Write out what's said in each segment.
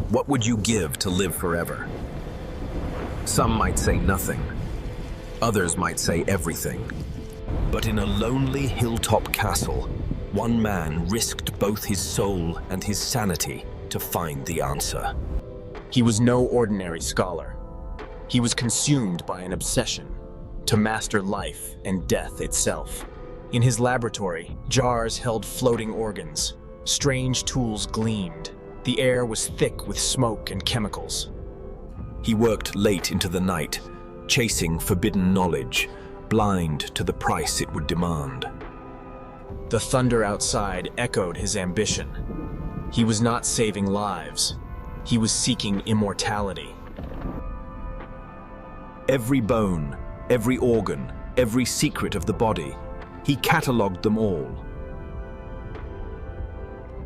What would you give to live forever? Some might say nothing. Others might say everything. But in a lonely hilltop castle, one man risked both his soul and his sanity to find the answer. He was no ordinary scholar. He was consumed by an obsession to master life and death itself. In his laboratory, jars held floating organs. Strange tools gleamed. The air was thick with smoke and chemicals. He worked late into the night, chasing forbidden knowledge, blind to the price it would demand. The thunder outside echoed his ambition. He was not saving lives. He was seeking immortality. Every bone, every organ, every secret of the body, he catalogued them all.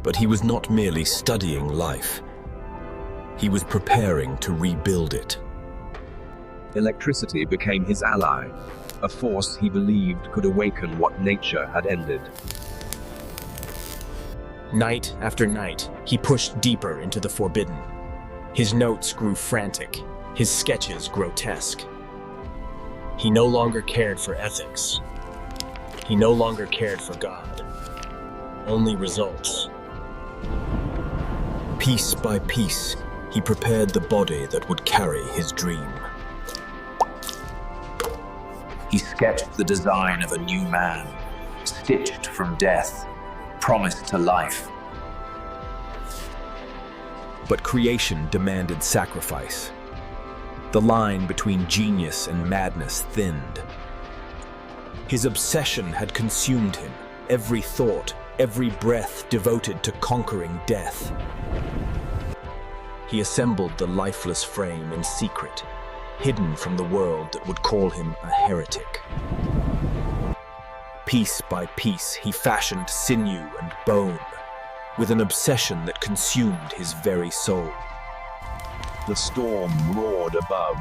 But he was not merely studying life. He was preparing to rebuild it. Electricity became his ally, a force he believed could awaken what nature had ended. Night after night, he pushed deeper into the forbidden. His notes grew frantic, his sketches grotesque. He no longer cared for ethics. He no longer cared for God. Only results. Piece by piece, he prepared the body that would carry his dream. He sketched the design of a new man, stitched from death, promised to life. But creation demanded sacrifice. The line between genius and madness thinned. His obsession had consumed him, every thought, every breath devoted to conquering death. He assembled the lifeless frame in secret, hidden from the world that would call him a heretic. Piece by piece, he fashioned sinew and bone, with an obsession that consumed his very soul. The storm roared above,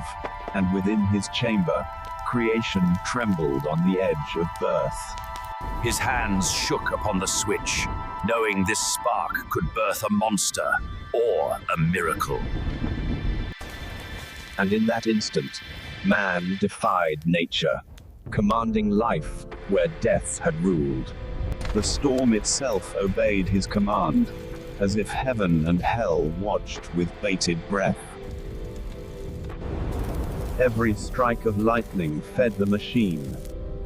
and within his chamber, creation trembled on the edge of birth. His hands shook upon the switch, knowing this spark could birth a monster or a miracle. And in that instant, man defied nature, commanding life where death had ruled. The storm itself obeyed his command, as if heaven and hell watched with bated breath. Every strike of lightning fed the machine.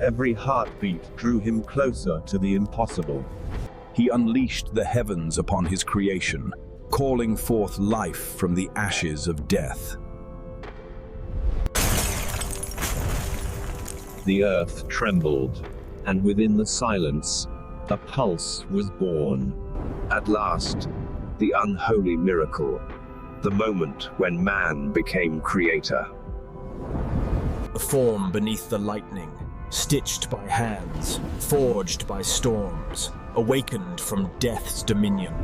Every heartbeat drew him closer to the impossible. He unleashed the heavens upon his creation, calling forth life from the ashes of death. The earth trembled, and within the silence, a pulse was born. At last, the unholy miracle, the moment when man became creator. A form beneath the lightning, stitched by hands, forged by storms, awakened from death's dominion.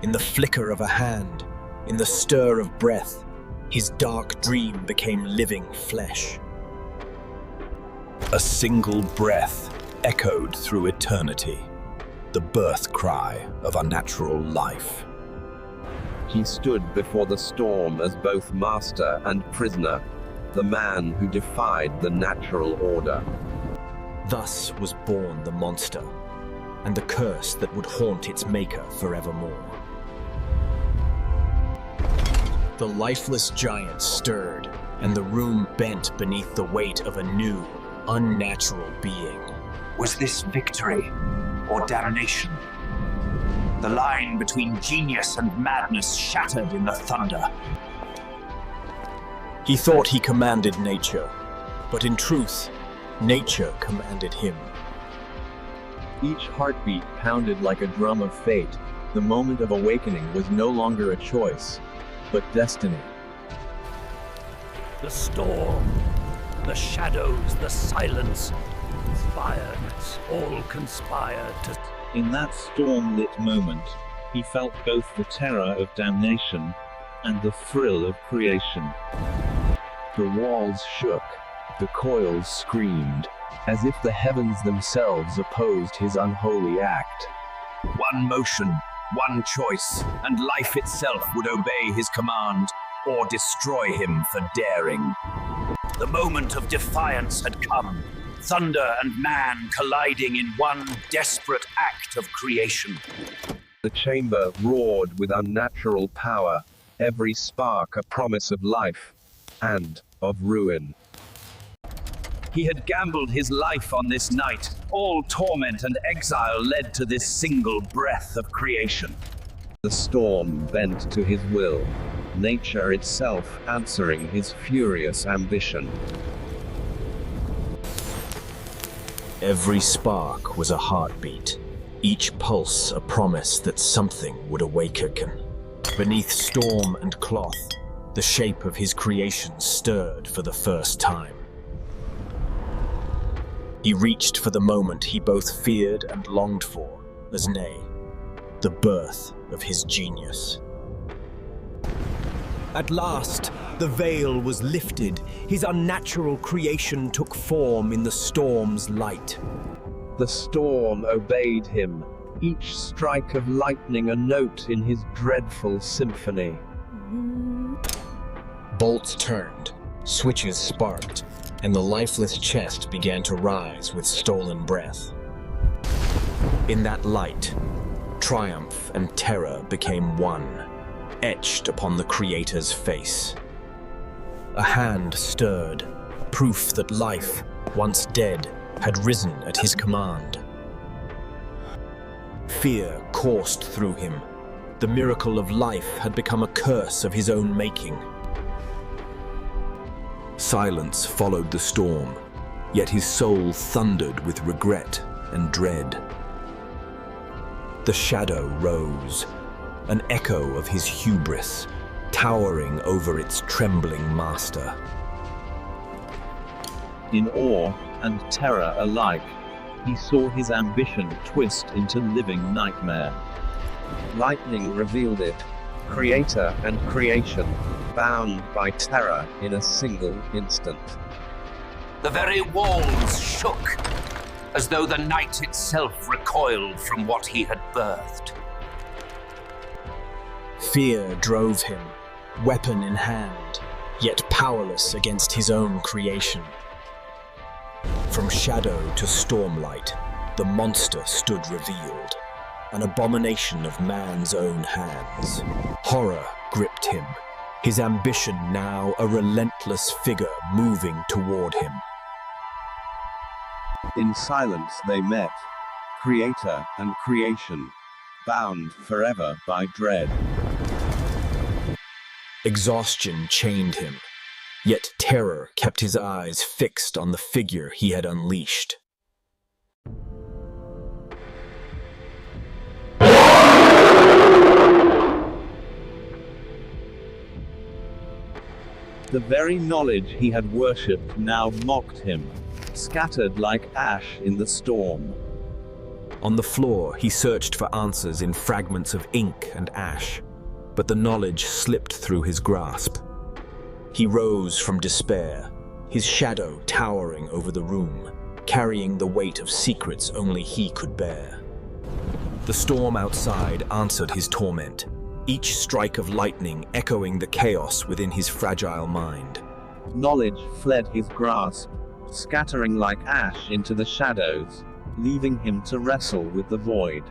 In the flicker of a hand, in the stir of breath, his dark dream became living flesh. A single breath echoed through eternity, the birth cry of unnatural life. He stood before the storm as both master and prisoner, the man who defied the natural order. Thus was born the monster, and the curse that would haunt its maker forevermore. The lifeless giant stirred, and the room bent beneath the weight of a new, unnatural being. Was this victory or damnation? The line between genius and madness shattered in the thunder. He thought he commanded nature, but in truth, nature commanded him. Each heartbeat pounded like a drum of fate. The moment of awakening was no longer a choice, but destiny. The storm, the shadows, the silence, fires, all conspired to... In that storm-lit moment, he felt both the terror of damnation and the thrill of creation. The walls shook, the coils screamed, as if the heavens themselves opposed his unholy act. One motion, One choice, and life itself would obey his command or destroy him for daring. The moment of defiance had come, thunder and man colliding in one desperate act of creation. The chamber roared with unnatural power, every spark a promise of life and of ruin. He had gambled his life on this night. All torment and exile led to this single breath of creation. The storm bent to his will, nature itself answering his furious ambition. Every spark was a heartbeat, each pulse a promise that something would awaken. Beneath storm and cloth, the shape of his creation stirred for the first time. He reached for the moment he both feared and longed for, as nay, the birth of his genius. At last, the veil was lifted. His unnatural creation took form in the storm's light. The storm obeyed him, each strike of lightning a note in his dreadful symphony. Bolts turned, switches sparked, and the lifeless chest began to rise with stolen breath. In that light, triumph and terror became one, etched upon the Creator's face. A hand stirred, proof that life, once dead, had risen at his command. Fear coursed through him. The miracle of life had become a curse of his own making. Silence followed the storm, yet his soul thundered with regret and dread. The shadow rose, an echo of his hubris, towering over its trembling master. In awe and terror alike, he saw his ambition twist into living nightmare. Lightning revealed it, creator and creation, bound by terror in a single instant. The very walls shook, as though the night itself recoiled from what he had birthed. Fear drove him, weapon in hand, yet powerless against his own creation. From shadow to stormlight, the monster stood revealed, an abomination of man's own hands. Horror gripped him, his ambition now a relentless figure moving toward him. In silence they met, creator and creation, bound forever by dread. Exhaustion chained him, yet terror kept his eyes fixed on the figure he had unleashed. The very knowledge he had worshipped now mocked him, scattered like ash in the storm. On the floor, he searched for answers in fragments of ink and ash, but the knowledge slipped through his grasp. He rose from despair, his shadow towering over the room, carrying the weight of secrets only he could bear. The storm outside answered his torment, each strike of lightning echoing the chaos within his fragile mind. Knowledge fled his grasp, scattering like ash into the shadows, leaving him to wrestle with the void.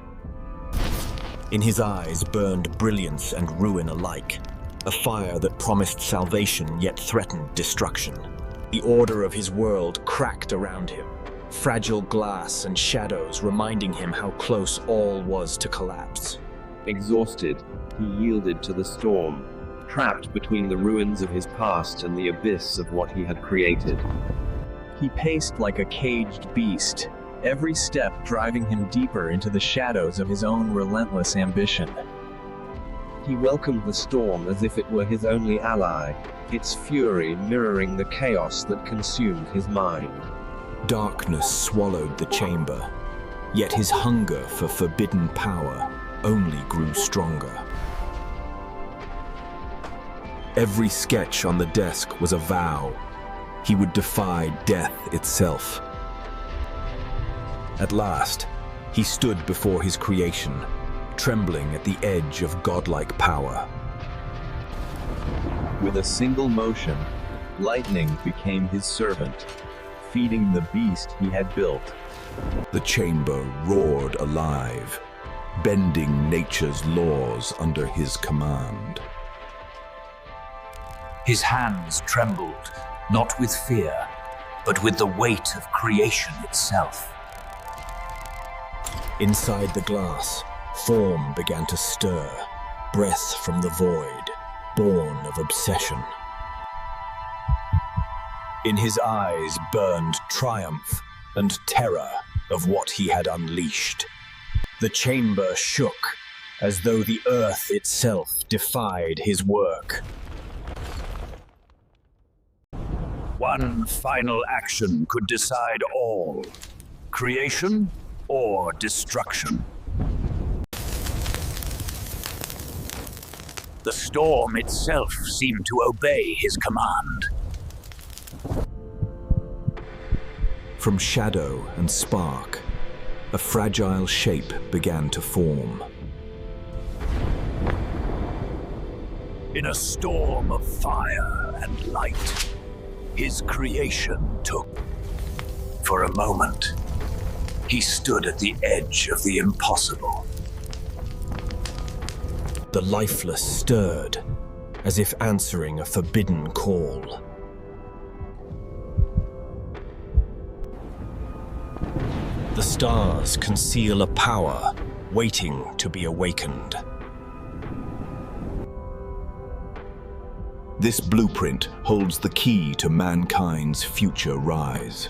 In his eyes burned brilliance and ruin alike, a fire that promised salvation yet threatened destruction. The order of his world cracked around him, fragile glass and shadows reminding him how close all was to collapse. Exhausted, he yielded to the storm, trapped between the ruins of his past and the abyss of what he had created. He paced like a caged beast, every step driving him deeper into the shadows of his own relentless ambition. He welcomed the storm as if it were his only ally, its fury mirroring the chaos that consumed his mind. Darkness swallowed the chamber, yet his hunger for forbidden power only grew stronger. Every sketch on the desk was a vow. He would defy death itself. At last, he stood before his creation, trembling at the edge of godlike power. With a single motion, lightning became his servant, feeding the beast he had built. The chamber roared alive, bending nature's laws under his command. His hands trembled, not with fear, but with the weight of creation itself. Inside the glass, form began to stir, breath from the void, born of obsession. In his eyes burned triumph and terror of what he had unleashed. The chamber shook, as though the earth itself defied his work. One final action could decide all: creation or destruction. The storm itself seemed to obey his command. From shadow and spark, a fragile shape began to form. In a storm of fire and light, his creation took. For a moment, he stood at the edge of the impossible. The lifeless stirred, as if answering a forbidden call. The stars conceal a power waiting to be awakened. This blueprint holds the key to mankind's future rise.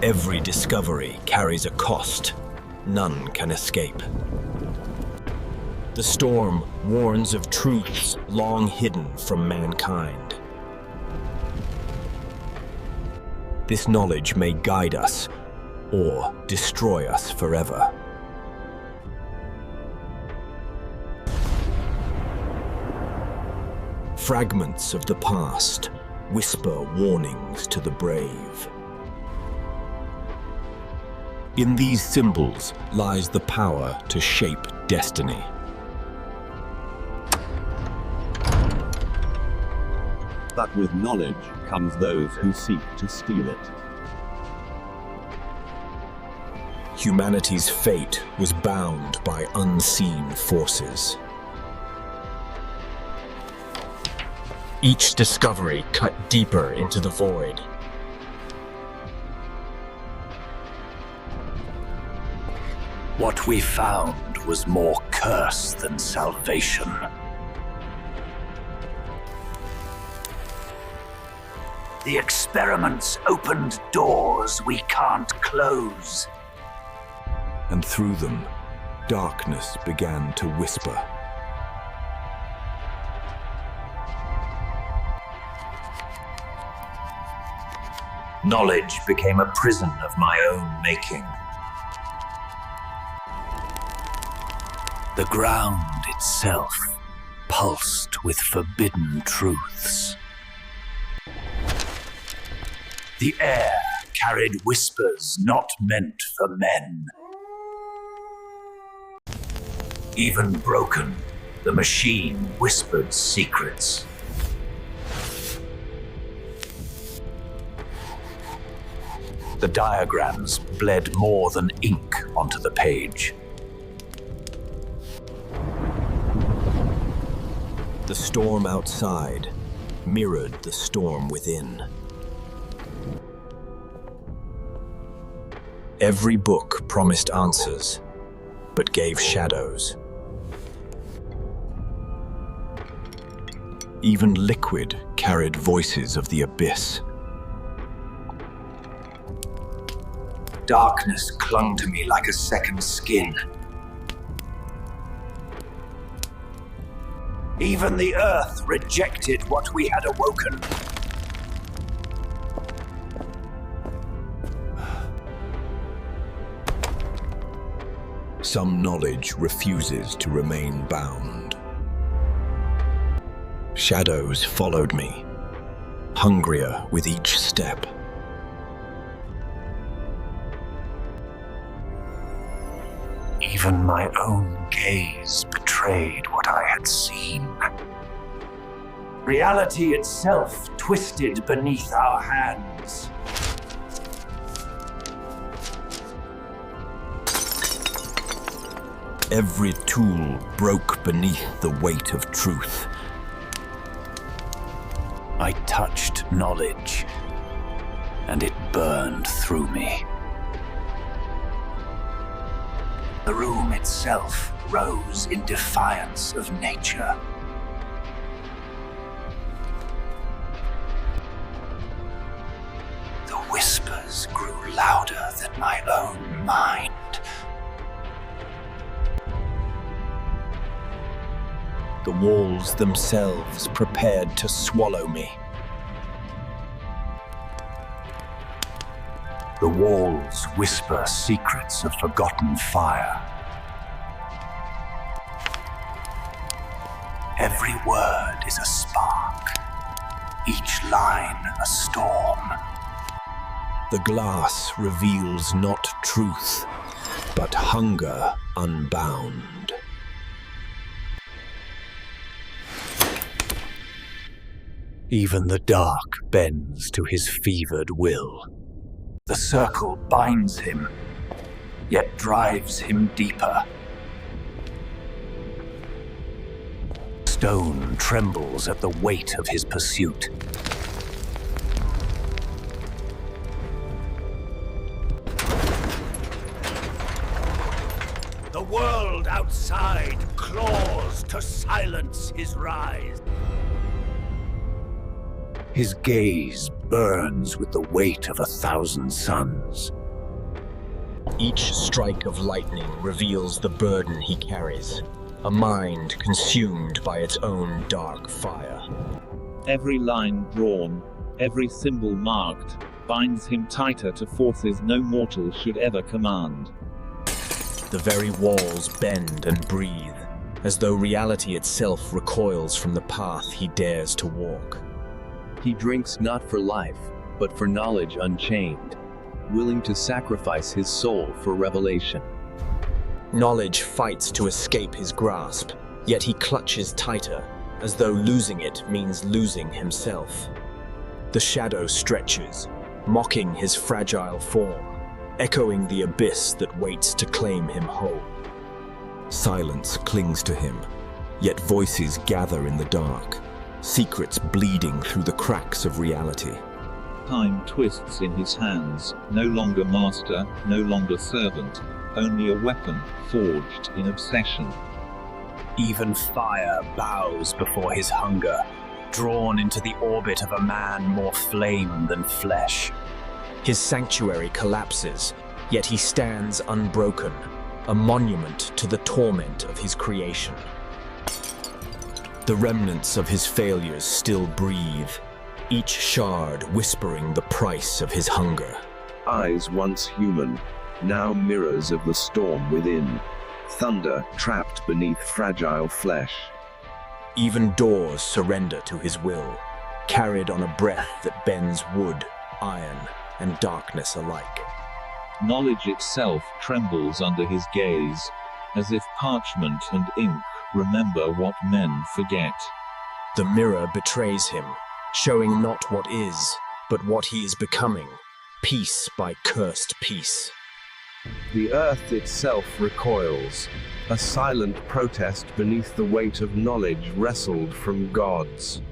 Every discovery carries a cost. None can escape. The storm warns of truths long hidden from mankind. This knowledge may guide us or destroy us forever. Fragments of the past whisper warnings to the brave. In these symbols lies the power to shape destiny. But with knowledge comes those who seek to steal it. Humanity's fate was bound by unseen forces. Each discovery cut deeper into the void. What we found was more curse than salvation. The experiments opened doors we can't close. And through them, darkness began to whisper. Knowledge became a prison of my own making. The ground itself pulsed with forbidden truths. The air carried whispers not meant for men. Even broken, the machine whispered secrets. The diagrams bled more than ink onto the page. The storm outside mirrored the storm within. Every book promised answers, but gave shadows. Even liquid carried voices of the abyss. Darkness clung to me like a second skin. Even the earth rejected what we had awoken. Some knowledge refuses to remain bound. Shadows followed me, hungrier with each step. Even my own gaze betrayed what I had seen. Reality itself twisted beneath our hands. Every tool broke beneath the weight of truth. I touched knowledge, and it burned through me. The room itself rose in defiance of nature. The whispers grew louder than my own mind. The walls themselves prepared to swallow me. The walls whisper secrets of forgotten fire. Every word is a spark, each line a storm. The glass reveals not truth, but hunger unbound. Even the dark bends to his fevered will. The circle binds him, yet drives him deeper. Stone trembles at the weight of his pursuit. The world outside claws to silence his rise. His gaze burns with the weight of 1,000 suns. Each strike of lightning reveals the burden he carries, a mind consumed by its own dark fire. Every line drawn, every symbol marked, binds him tighter to forces no mortal should ever command. The very walls bend and breathe, as though reality itself recoils from the path he dares to walk. He drinks not for life, but for knowledge unchained, willing to sacrifice his soul for revelation. Knowledge fights to escape his grasp, yet he clutches tighter, as though losing it means losing himself. The shadow stretches, mocking his fragile form, echoing the abyss that waits to claim him whole. Silence clings to him, yet voices gather in the dark, secrets bleeding through the cracks of reality. Time twists in his hands, no longer master, no longer servant, only a weapon forged in obsession. Even fire bows before his hunger, drawn into the orbit of a man more flame than flesh. His sanctuary collapses, yet he stands unbroken, a monument to the torment of his creation. The remnants of his failures still breathe, each shard whispering the price of his hunger. Eyes once human, now mirrors of the storm within. Thunder trapped beneath fragile flesh. Even doors surrender to his will, carried on a breath that bends wood, iron, and darkness alike. Knowledge itself trembles under his gaze, as if parchment and ink remember what men forget. The mirror betrays him, showing not what is, but what he is becoming, piece by cursed piece. The earth itself recoils, a silent protest beneath the weight of knowledge wrestled from gods.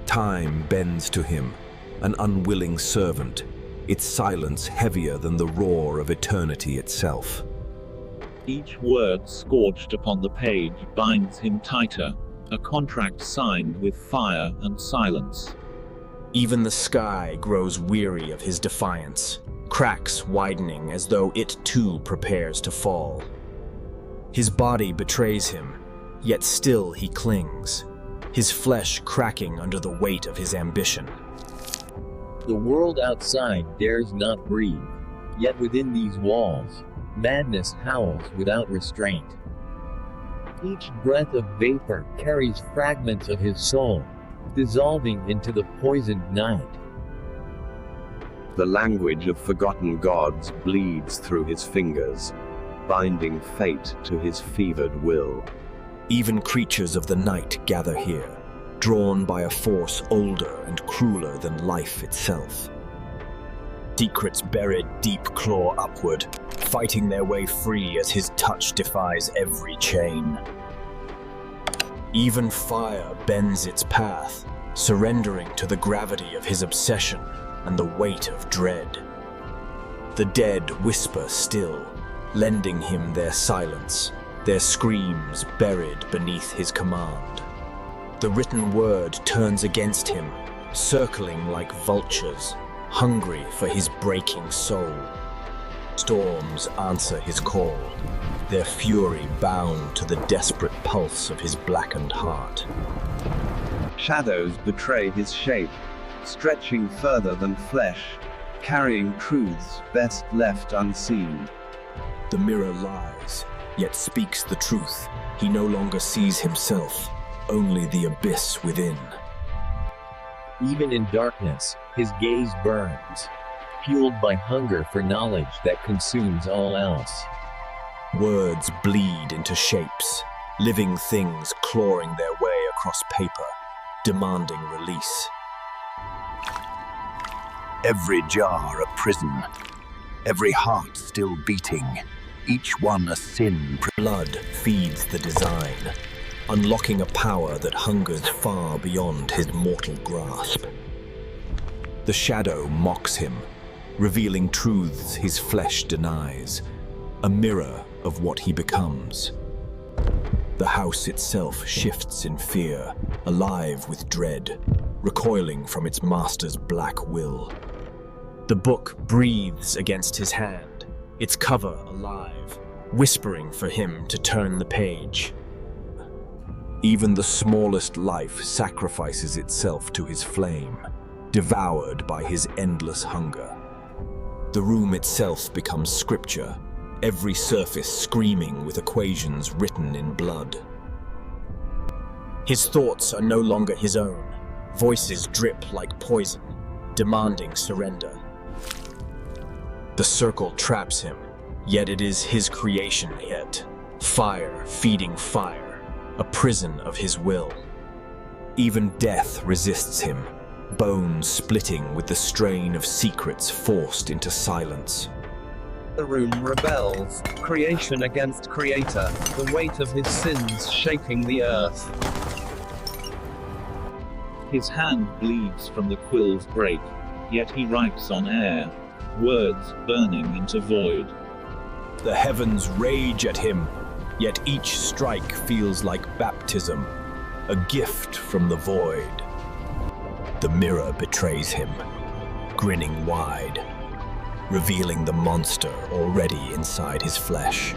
Time bends to him, an unwilling servant, its silence heavier than the roar of eternity itself. Each word scorched upon the page binds him tighter, a contract signed with fire and silence. Even the sky grows weary of his defiance, cracks widening as though it too prepares to fall. His body betrays him, yet still he clings, his flesh cracking under the weight of his ambition. The world outside dares not breathe, yet within these walls, madness howls without restraint. Each breath of vapor carries fragments of his soul, dissolving into the poisoned night. The language of forgotten gods bleeds through his fingers. binding fate to his fevered will. Even creatures of the night gather here, drawn by a force older and crueler than life itself. Secrets buried deep claw upward, fighting their way free as his touch defies every chain. Even fire bends its path, surrendering to the gravity of his obsession and the weight of dread. The dead whisper still, lending him their silence, their screams buried beneath his command. The written word turns against him, circling like vultures, hungry for his breaking soul. Storms answer his call, their fury bound to the desperate pulse of his blackened heart. Shadows betray his shape, stretching further than flesh, carrying truths best left unseen. The mirror lies, yet speaks the truth. He no longer sees himself, only the abyss within. Even in darkness, his gaze burns, fueled by hunger for knowledge that consumes all else. Words bleed into shapes, living things clawing their way across paper, demanding release. Every jar a prison, every heart still beating, each one a sin. Blood feeds the design, unlocking a power that hungers far beyond his mortal grasp. The shadow mocks him, revealing truths his flesh denies, a mirror of what he becomes. The house itself shifts in fear, alive with dread, recoiling from its master's black will. The book breathes against his hand, its cover alive, whispering for him to turn the page. Even the smallest life sacrifices itself to his flame, devoured by his endless hunger. The room itself becomes scripture, every surface screaming with equations written in blood. His thoughts are no longer his own. Voices drip like poison, demanding surrender. The circle traps him, yet it is his creation yet. Fire feeding fire, a prison of his will. Even death resists him, bones splitting with the strain of secrets forced into silence. The room rebels, creation against creator, the weight of his sins shaking the earth. His hand bleeds from the quill's break, yet he writes on air, words burning into void. The heavens rage at him, yet each strike feels like baptism, a gift from the void. The mirror betrays him, grinning wide, revealing the monster already inside his flesh.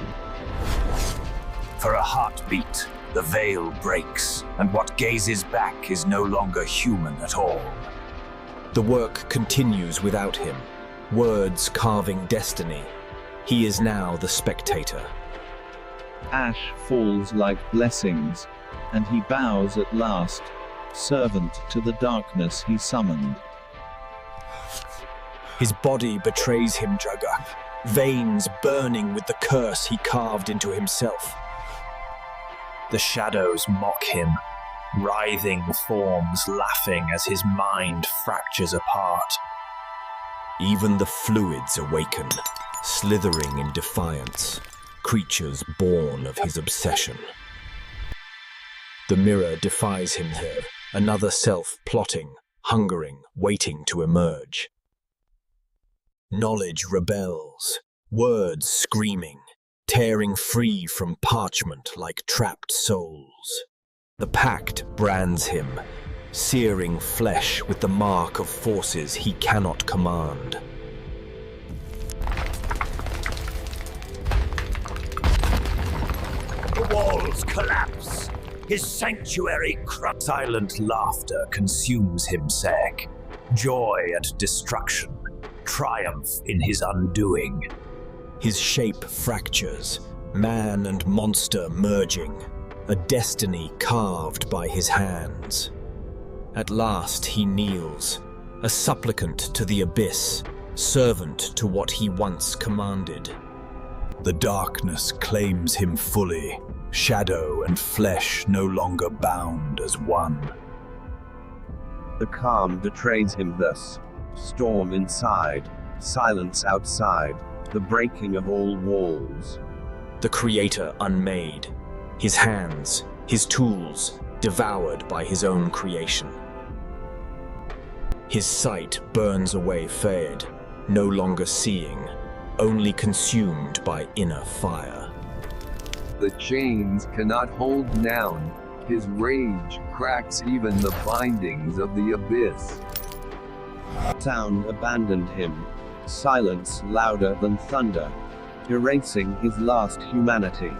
For a heartbeat, the veil breaks, and what gazes back is no longer human at all. The work continues without him, words carving destiny. He is now the spectator. Ash falls like blessings, and he bows at last, servant to the darkness he summoned. His body betrays him, Jagat, veins burning with the curse he carved into himself. The shadows mock him, writhing forms laughing as his mind fractures apart. Even the fluids awaken, slithering in defiance, creatures born of his obsession. The mirror defies him here, another self plotting, hungering, waiting to emerge. Knowledge rebels, words screaming, tearing free from parchment like trapped souls. The pact brands him, searing flesh with the mark of forces he cannot command. The walls collapse. His sanctuary crumbles. Silent laughter consumes him, Seg. Joy at destruction, triumph in his undoing. His shape fractures, man and monster merging, a destiny carved by his hands. At last he kneels, a supplicant to the abyss, servant to what he once commanded. The darkness claims him fully, shadow and flesh no longer bound as one. The calm betrays him thus. Storm inside, silence outside, the breaking of all walls. The creator unmade, his hands, his tools, devoured by his own creation. His sight burns away fade, no longer seeing, only consumed by inner fire. The chains cannot hold down, his rage cracks even the bindings of the abyss. Sound abandoned him, silence louder than thunder, erasing his last humanity.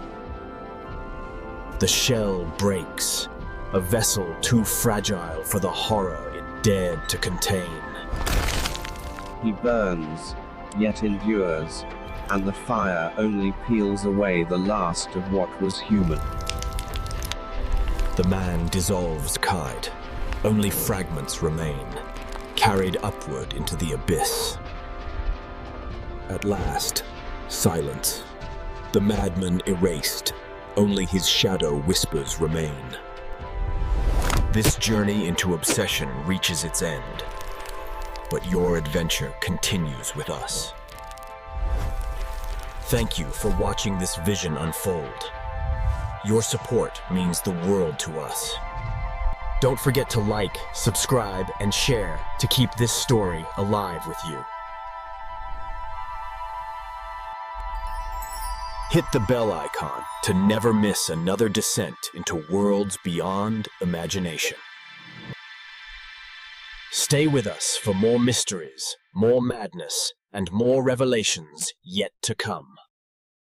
The shell breaks, a vessel too fragile for the horror it dared to contain. He burns, yet endures, and the fire only peels away the last of what was human. The man dissolves kite, only fragments remain, carried upward into the abyss. At last, silence. The madman erased, only his shadow whispers remain. This journey into obsession reaches its end, but your adventure continues with us. Thank you for watching this vision unfold. Your support means the world to us. Don't forget to like, subscribe, and share to keep this story alive with you. Hit the bell icon to never miss another descent into worlds beyond imagination. Stay with us for more mysteries, more madness, and more revelations yet to come.